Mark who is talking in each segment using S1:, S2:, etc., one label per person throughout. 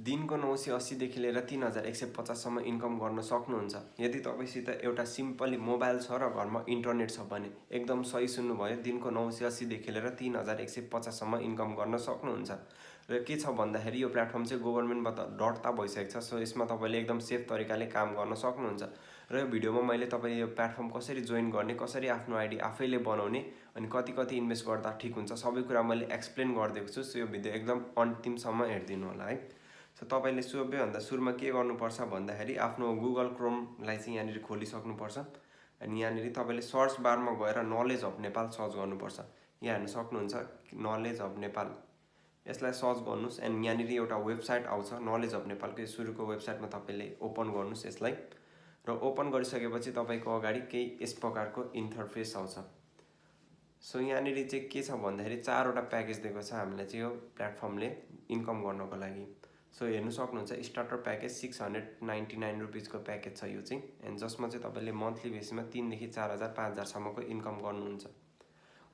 S1: दिनको 980 देखि लिएर 3150 सम्म इन्कम गर्न सक्नुहुन्छ। यदि तपाईसित एउटा सिम्पली मोबाइल छ र घरमा इन्टरनेट छ भने एकदम सही सुन्नुभयो, दिनको 980 देखि लिएर 3150 सम्म इन्कम गर्न सक्नुहुन्छ। र के छ भन्दाखेरि यो प्लेटफर्म चाहिँ गभर्नमेन्टबाट दर्ता भइसकेको छ, सो यसमा तपाईँले एकदम सेफ तरिकाले काम गर्न सक्नुहुन्छ। र यो भिडियोमा मैले तपाईँले यो प्लेटफर्म कसरी जोइन गर्ने, कसरी आफ्नो आइडी आफैले बनाउने अनि कति इन्भेस्ट गर्दा ठिक हुन्छ, सबै कुरा मैले एक्सप्लेन गरिदिएको छु। सो यो भिडियो एकदम अन्तिमसम्म हेरिदिनु होला है। सो तपाईँले सबैभन्दा सुरुमा के गर्नुपर्छ भन्दाखेरि आफ्नो गुगल क्रोमलाई चाहिँ यहाँनिर खोलिसक्नुपर्छ। अनि यहाँनिर तपाईँले सर्च बारमा गएर नलेज अफ नेपाल सर्च गर्नुपर्छ। यहाँ हेर्न सक्नुहुन्छ नलेज अफ नेपाल, यसलाई सर्च गर्नुहोस् एन्ड यहाँनिर एउटा वेबसाइट आउँछ नलेज अफ नेपालको। सुरुको वेबसाइटमा तपाईँले ओपन गर्नुहोस् यसलाई, र ओपन गरिसकेपछि तपाईँको अगाडि केही यस प्रकारको इन्टरफेस आउँछ। सो यहाँनिर चाहिँ के छ भन्दाखेरि 4वटा प्याकेज दिएको छ हामीलाई चाहिँ यो प्लेटफर्मले इन्कम गर्नको लागि। सो हेर्नु सक्नुहुन्छ स्टार्टर प्याकेज 699 रुपिजको प्याकेज छ यो चाहिँ, एन्ड जसमा चाहिँ तपाईँले मन्थली बेसमा 3 देखि 4000 5000सम्मको इन्कम गर्नुहुन्छ।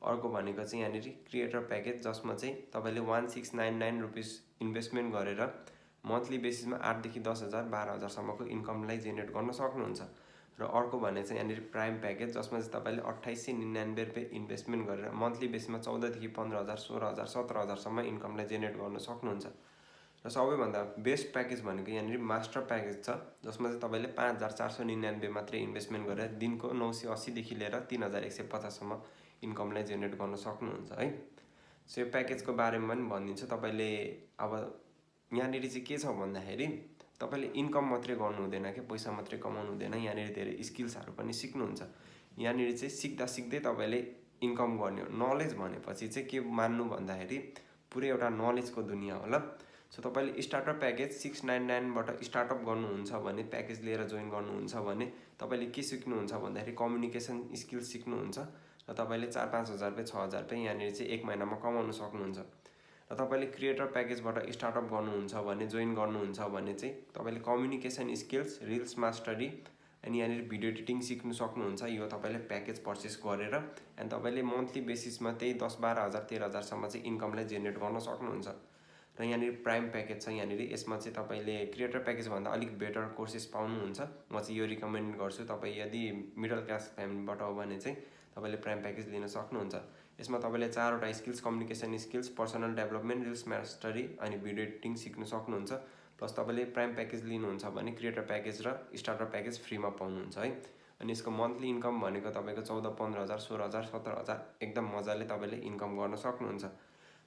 S1: अर्को भनेको चाहिँ यहाँनिर क्रिएटर प्याकेज, जसमा चाहिँ तपाईँले 1699 रुपिज इन्भेस्टमेन्ट गरेर मन्थली बेसिसमा 8 देखि 10000 12000सम्मको इन्कमलाई जेनेरेट गर्न सक्नुहुन्छ। र अर्को भने चाहिँ यहाँनिर प्राइम प्याकेज, जसमा चाहिँ तपाईँले 2899 रुपियाँ इन्भेस्टमेन्ट गरेर मन्थली बेसमा 14 देखि 15000 16000 17000सम्म इन्कमलाई जेनेरेट गर्न सक्नुहुन्छ। र सबैभन्दा बेस्ट प्याकेज भनेको यहाँनिर मास्टर प्याकेज छ, जसमा चाहिँ तपाईँले 5499 मात्रै इन्भेस्टमेन्ट गरेर दिनको 980 देखि लिएर 3150सम्म इन्कमलाई जेनेरेट गर्न सक्नुहुन्छ है। सो यो प्याकेजको बारेमा पनि भनिदिन्छु तपाईँले। अब यहाँनिर चाहिँ के छ भन्दाखेरि तपाईँले इन्कम मात्रै गर्नु हुँदैन कि पैसा मात्रै कमाउनु हुँदैन, यहाँनिर धेरै स्किल्सहरू पनि सिक्नुहुन्छ। यहाँनिर चाहिँ सिक्दा सिक्दै तपाईँले इन्कम गर्ने हो। नलेज भनेपछि चाहिँ के मान्नु भन्दाखेरि पुरै एउटा नलेजको दुनियाँ होला। सो तपाईँले स्टार्टर प्याकेज 699बाट स्टार्टअप गर्नुहुन्छ भने, प्याकेज लिएर जोइन गर्नुहुन्छ भने तपाईँले के सिक्नुहुन्छ भन्दाखेरि कम्युनिकेसन स्किल्स सिक्नुहुन्छ र तपाईँले 4-5 हजार रुपियाँ 6 हजार रुपियाँ यहाँनिर चाहिँ एक महिनामा कमाउन सक्नुहुन्छ। र तपाईँले क्रिएटर प्याकेजबाट स्टार्टअप गर्नुहुन्छ भने, जोइन गर्नुहुन्छ भने चाहिँ तपाईँले कम्युनिकेसन स्किल्स, रिल्स मास्टरी अनि यहाँनिर भिडियो एडिटिङ सिक्नु सक्नुहुन्छ। यो तपाईँले प्याकेज पर्चेस गरेर एन्ड तपाईँले मन्थली बेसिसमा त्यही 10-12 हजार 13 हजारसम्म चाहिँ इन्कमलाई जेनेरेट गर्न सक्नुहुन्छ। र यहाँनिर प्राइम प्याकेज छ यहाँनिर, यसमा चाहिँ तपाईँले क्रिएटर प्याकेजभन्दा अलिक बेटर कोर्सेस पाउनुहुन्छ। म चाहिँ यो रिकमेन्ड गर्छु। तपाईँ यदि मिडल क्लास फ्यामिलीबाट हो भने चाहिँ तपाईँले प्राइम प्याकेज लिन सक्नुहुन्छ। यसमा तपाईँले 4वटा skills, communication skills, personal development, reels mastery अनि भिडियो एडिटिङ सिक्न सक्नुहुन्छ। प्लस तपाईँले प्राइम प्याकेज लिनुहुन्छ भने क्रिएटर प्याकेज र स्टार्टर प्याकेज फ्रीमा पाउनुहुन्छ है। अनि यसको मन्थली इन्कम भनेको तपाईँको 14-15 हजार 16 हजार 17 हजार एकदम मजाले तपाईँले इन्कम गर्न सक्नुहुन्छ।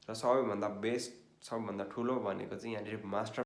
S1: र सबैभन्दा बेस्ट, सबभन्दा ठुलो भनेको चाहिँ यहाँनिर मास्टर